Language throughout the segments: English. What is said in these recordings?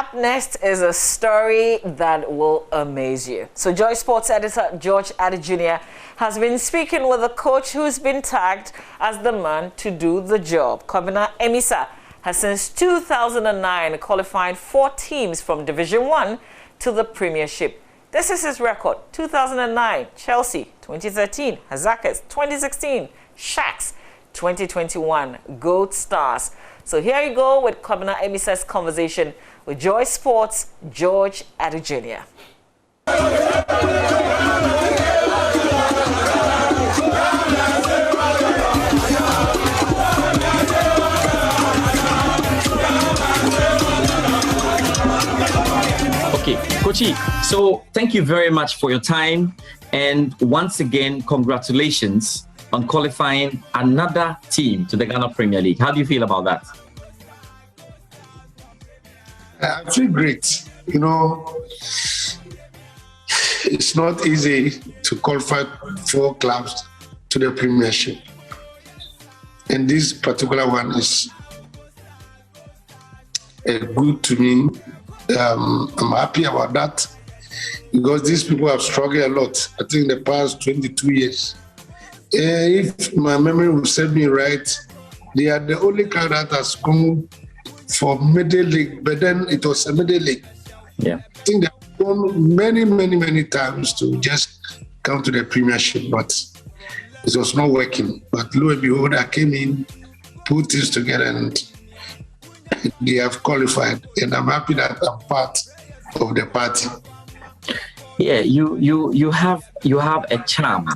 Up next is a story that will amaze you. So Joy Sports editor George Addy Jr. has been speaking with a coach who's been tagged as the man to do the job. Kobina Amissah has since 2009 qualified 4 teams from Division 1 to the Premiership. This is his record: 2009, Chelsea; 2013, Hazakas; 2016, Sharks; 2021, Gold Stars. So here you go with Kobina Amissah's conversation with Joy Sports' George Addy Jr. Okay, Kochi, so thank you very much for your time. And once again, congratulations on qualifying another team to the Ghana Premier League. How do you feel about that? I feel great. You know, it's not easy to qualify 4 clubs to the Premiership. And this particular one is good to me. I'm happy about that because these people have struggled a lot. I think the past 22 years. If my memory will serve me right, they are the only club that has come for middle league, but then it was a middle league. Yeah, I think they've gone many times to just come to the Premiership, but it was not working. But lo and behold, I came in, put things together, and they have qualified. And I'm happy that I'm part of the party. Yeah, you have a charm,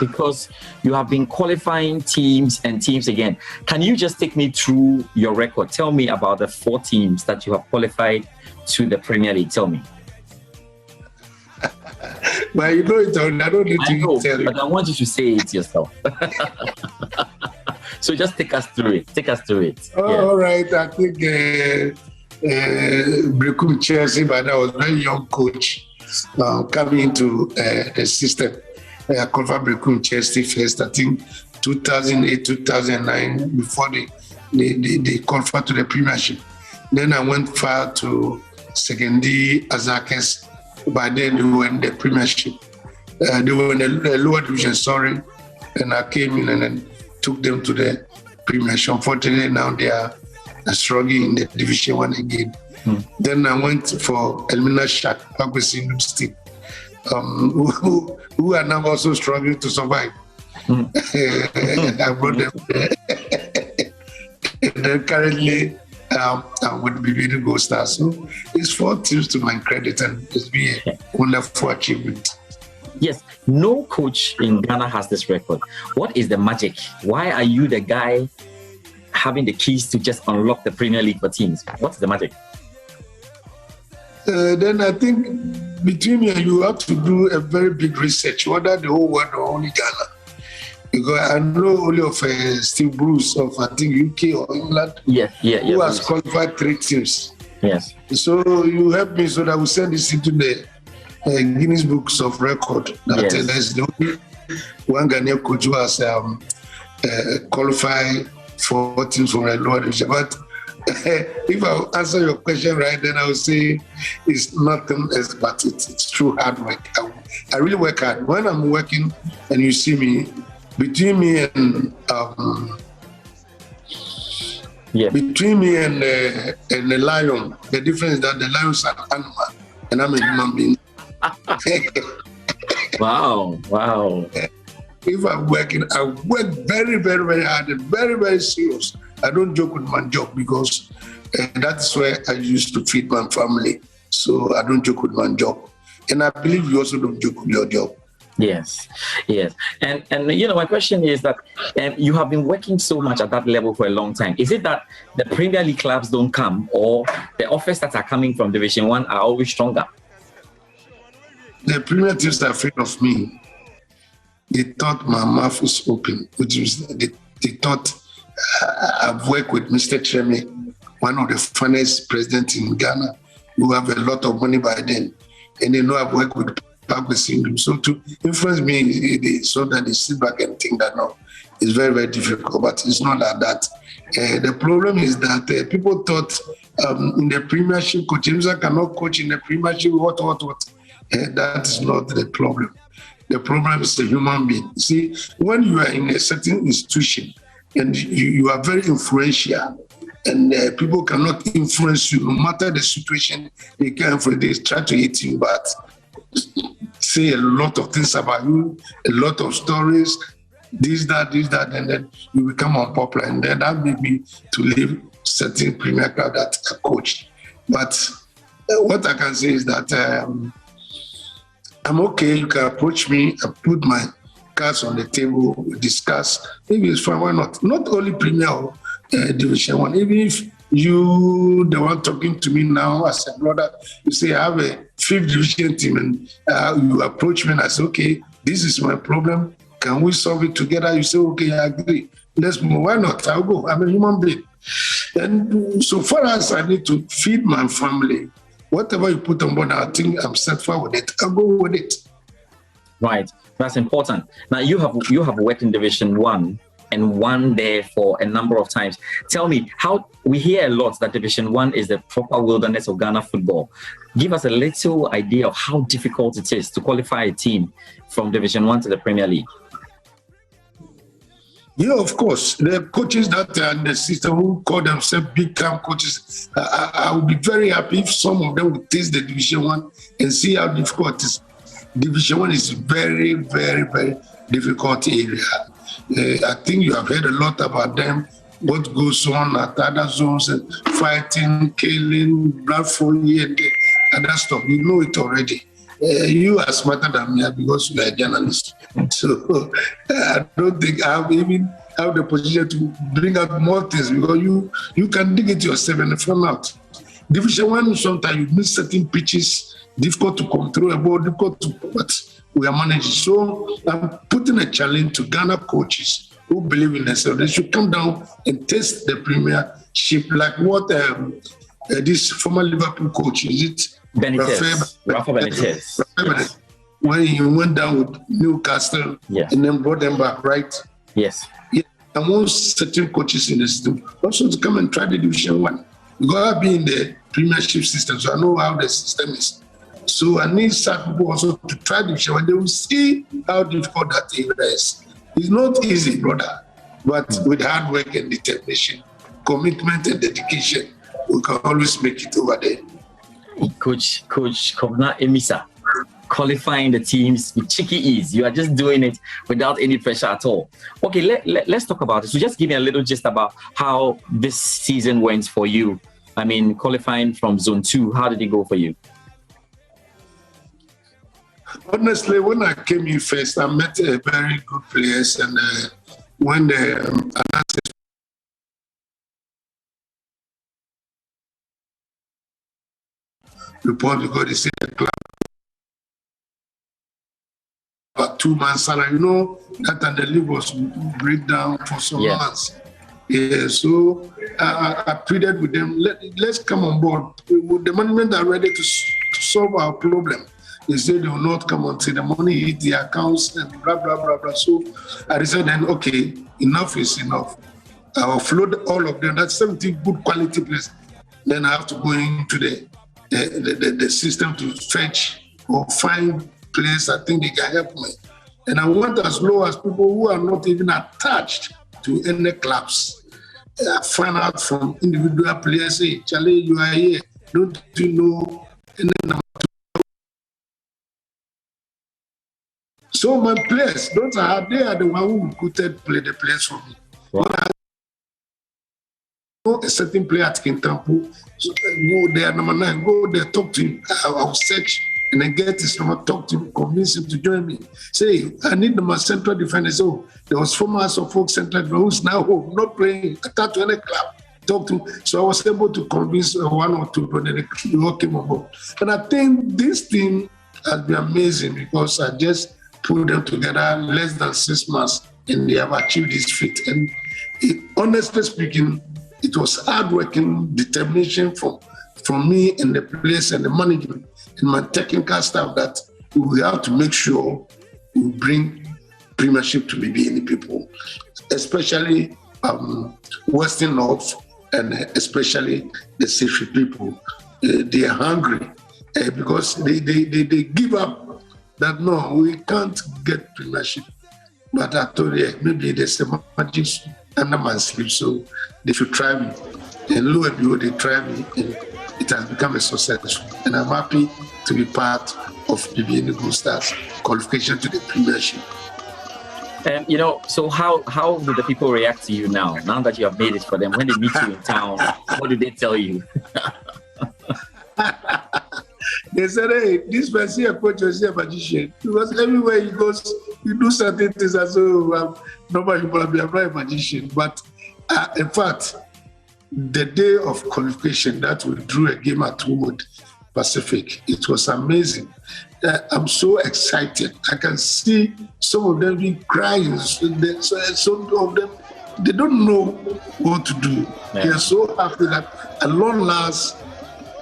because you have been qualifying teams and teams again. Can you just take me through your record? Tell me about the 4 teams that you have qualified to the Premier League. Tell me. Well, you know it, I don't need to tell you. But I want you to say it yourself. So just take us through it. Oh, yeah. All right. I think Brekum Chelsea, but I was a very young coach coming into the system. I qualified Brekum Chelsea first, I think 2008, 2009, before they qualified to the Premiership. Then I went far to secondary Hazakas. By then they were in the Premiership. They were in the lower division, and I came in and then took them to the Premiership. Unfortunately, now they are struggling in the Division 1 again. Then I went for Elmina Shark, State, who are now also struggling to survive. I brought them there. And then currently, I would be really Gold Stars. So it's 4 teams to my credit, and it's been a wonderful achievement. Yes, no coach in Ghana has this record. What is the magic? Why are you the guy having the keys to just unlock the Premier League for teams? What's the magic? Then I think between me and you have to do a very big research, whether the whole world or only Ghana. Because I know only of Steve Bruce of, I think, UK or England, who has qualified 3 teams. Yes. So you help me so that we send this into the Guinness Books of Record. That there's the only one Ghanaian coach who has qualified 4 teams from the lower division. But if I answer your question right, then I will say it's nothing else but it's true hard work. I really work hard. When I'm working and you see me, between me and the lion, the difference is that the lion's an animal and I'm a human being. Wow. If I'm working, I work very hard and very serious. I don't joke with my job because that's where I used to feed my family. So I don't joke with my job. And I believe you also don't joke with your job. Yes. And you know, my question is that you have been working so much at that level for a long time. Is it that the Premier League clubs don't come, or the offers that are coming from Division 1 are always stronger? The Premier teams are afraid of me. They thought my mouth is open, which is they thought I've worked with Mr. Treme, one of the finest presidents in Ghana, who have a lot of money by then. And they know I've worked with Pablo Singh. So to influence me, so that they sit back and think that no, It's very, very difficult, but it's not like that. The problem is that people thought in the Premiership, Coach Amissah cannot coach in the Premiership, what. That is not the problem. The problem is the human being. See, when you are in a certain institution and you are very influential, and people cannot influence you, no matter the situation, they try to hate you, but say a lot of things about you, a lot of stories, this, that, and then you become unpopular. And then that made me to leave certain Premier Club that I coached. But what I can say is that I'm okay. You can approach me, I put my cards on the table, we discuss. Maybe it's fine, why not? Not only Premier or Division 1. Even if you, the one talking to me now as a brother, you say I have a 5th division team, and you approach me and I say, okay, this is my problem. Can we solve it together? You say, okay, I agree. Let's move. Why not? I'll go. I'm a human being. And so far as I need to feed my family, whatever you put on board, I think I'm satisfied with it. I'll go with it. Right. That's important. Now, you have worked in Division 1 and won there for a number of times. Tell me, how we hear a lot that Division 1 is the proper wilderness of Ghana football. Give us a little idea of how difficult it is to qualify a team from Division 1 to the Premier League. Yeah, of course. The coaches that are in the system who call themselves big camp coaches, I would be very happy if some of them would taste the Division 1 and see how difficult it is. Division 1 is very, very, very difficult area. I think you have heard a lot about them, what goes on at other zones, and fighting, killing, blood flowing, and other stuff. You know it already. You are smarter than me because you are a journalist. So I don't think I even have the position to bring out more things, because you can dig it yourself and find out. Division 1, sometimes you miss certain pitches, difficult to control a ball, difficult to, but we are managing. So I'm putting a challenge to Ghana coaches who believe in themselves. They should come down and test the Premiership, like what this former Liverpool coach, is it? Rafa Benitez. When he went down with Newcastle, yes, and then brought them back, right? Yes. Yeah. I want certain coaches in the system also to come and try the Division 1. Because I've been in the Premiership system, so I know how the system is. So I need some people also to try Division 1. They will see how difficult that area is. It's not easy, brother, but with hard work and determination, commitment and dedication, we can always make it over there. Coach Kobina Amissah, qualifying the teams with cheeky ease. You are just doing it without any pressure at all. Okay, let's talk about it. So just give me a little gist about how this season went for you. I mean, qualifying from Zone 2, how did it go for you? Honestly, when I came in first, I met a very good players, and when the announced report, because they said the club about 2 months salary, you know, that and the league was break down for some months. Yeah, so I pleaded with them, let's come on board. The management are ready to solve our problem. They said they will not come until the money hit the accounts and blah, blah, blah, blah. So I decided then, okay, enough is enough. I offload all of them. That's 70 good quality players. Then I have to go into the system to fetch or find players I think they can help me. And I want as low as people who are not even attached to any clubs. I find out from individual players, hey, Charlie, you are here. Don't you know any number? So my players, they are the one who recruited the players for me. Wow. When I know a certain player at Kintampo, so go there, number 9, go there, talk to him. I'll search and then get his number, talk to him, convince him to join me. Say, I need my central defender. So there was former House of Folk central defender who's now home, not playing, attached to any club. Talk to. So I was able to convince 1 or 2, but then they all came on board. And I think this team has been amazing because I just put them together less than 6 months and they have achieved this feat. And honestly speaking, it was hard working, determination from me and the players and the management and my technical staff that we have to make sure we bring Premiership to BBN people. especially Western North and especially the Sefri people. They are hungry because they give up that no, we can't get premiership. But I told you, maybe there's a magic under my sleep, so they should try me. And lo and behold, they try me, and it has become a success. And I'm happy to be part of BBN Eagle Stars qualification to the premiership. So how do the people react to you now that you have made it for them? When they meet you in town, what do they tell you? They said, hey, this person a coach is a magician. Because everywhere he goes, he do certain things as well. Nobody will be a magician. But in fact, the day of qualification that we drew a game at Wood Pacific, it was amazing. I'm so excited. I can see some of them being crying. Some of them, they don't know what to do. Yeah. They are so happy that at long last,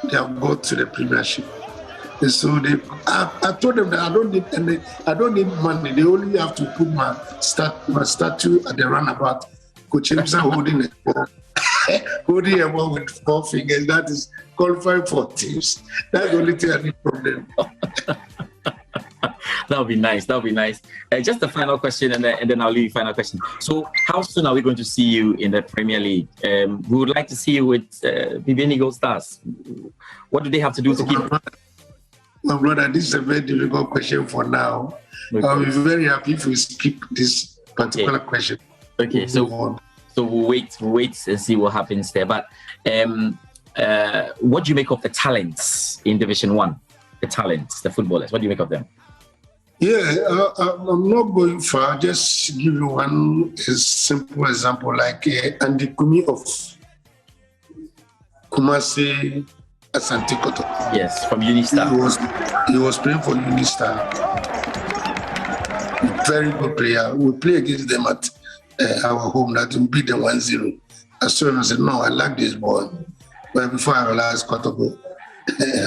they have got to the premiership. And so I told them that I don't need money. They only have to put my statue at the runabout. Coach Amissah holding a ball, holding a ball with 4 fingers. That is qualifying for teams. That's the only thing I need from them. That would be nice. Just the final question, and then I'll leave you final question. So, how soon are we going to see you in the Premier League? We would like to see you with BBN Eagle Stars. What do they have to do to keep? My brother, this is a very difficult question for now. Okay. I'll be very happy if we skip this particular question. Okay, so we'll wait and see what happens there. But what do you make of the talents in Division 1? The talents, the footballers, what do you make of them? Yeah, I'm not going far. Just give you one simple example, like Andy Kumi of Kumasi Asante Koto. Yes, from Unistar. He was playing for Unistar. Very good player. We play against them at our home. That we beat them 1-0. I saw him and said, no, I like this boy. But before I realized Koto,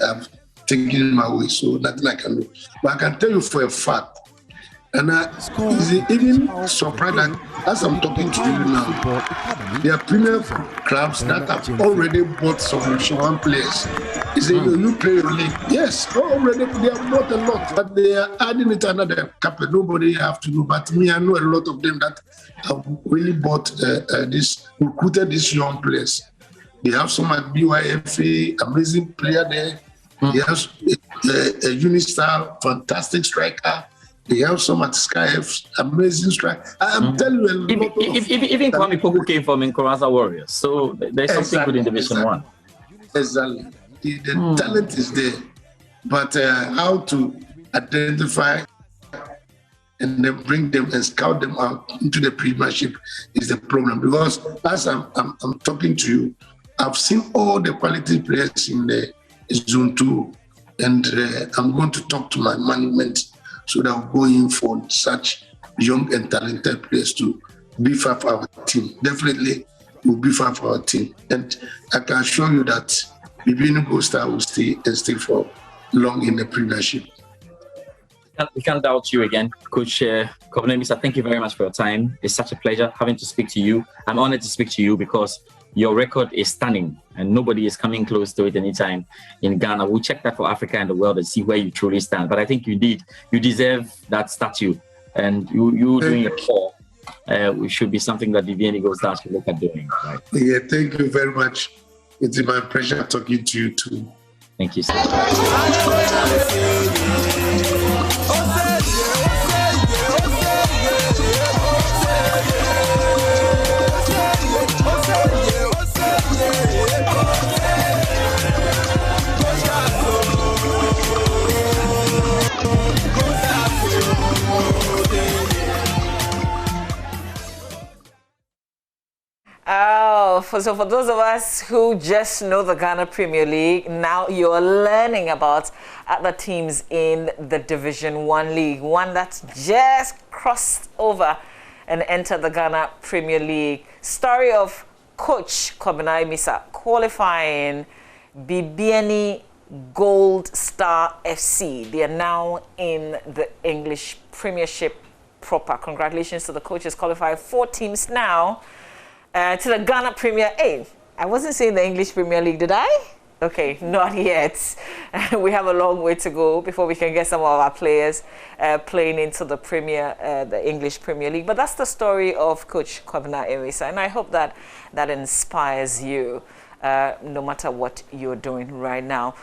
I'm taking my way, so nothing I can do. But I can tell you for a fact, and even surprised that as I'm talking to you now, there are premier clubs that have already bought some Division 1 players. He said, you play your league. Yes, already they have bought a lot, but they are adding it another couple. Nobody have to know, but me, I know a lot of them that have really bought recruited these young players. They have some at BYFA, amazing player there. They have a Unistar, fantastic striker. They have some at Sky F, amazing striker. I'm telling you, even Kwame Poku came from Nkoraza Warriors, so there's something good in Division 1. Exactly. The talent is there, but how to identify and then bring them and scout them out into the premiership is the problem. Because as I'm talking to you, I've seen all the quality players in the Zone 2, and I'm going to talk to my management so that we're going for such young and talented players to beef up our team. Definitely, we'll beef up our team. And I can assure you that BBN Eagle Stars will stay for long in the premiership. We can't doubt you again, Coach Kobina Amissah. Thank you very much for your time. It's such a pleasure having to speak to you. I'm honored to speak to you because your record is stunning and nobody is coming close to it anytime in Ghana. We'll check that for Africa and the world and see where you truly stand. But I think you deserve that statue, and you doing it for it should be something that BBN Eagle Stars should look at doing. Right? Yeah, thank you very much. It's my pleasure talking to you too. Thank you so much. So for those of us who just know the Ghana Premier League, now you're learning about other teams in the Division 1 League, one that's just crossed over and entered the Ghana Premier League. Story of Coach Kobina Amissah qualifying BBN Gold Star FC. They are now in the English Premiership proper. Congratulations to the coaches. Qualified 4 teams now to the Ghana Premier League. I wasn't saying the English Premier League, did I? Okay, not yet. We have a long way to go before we can get some of our players playing into the English Premier League. But that's the story of Coach Kobina Amissah, and I hope that inspires you, no matter what you're doing right now.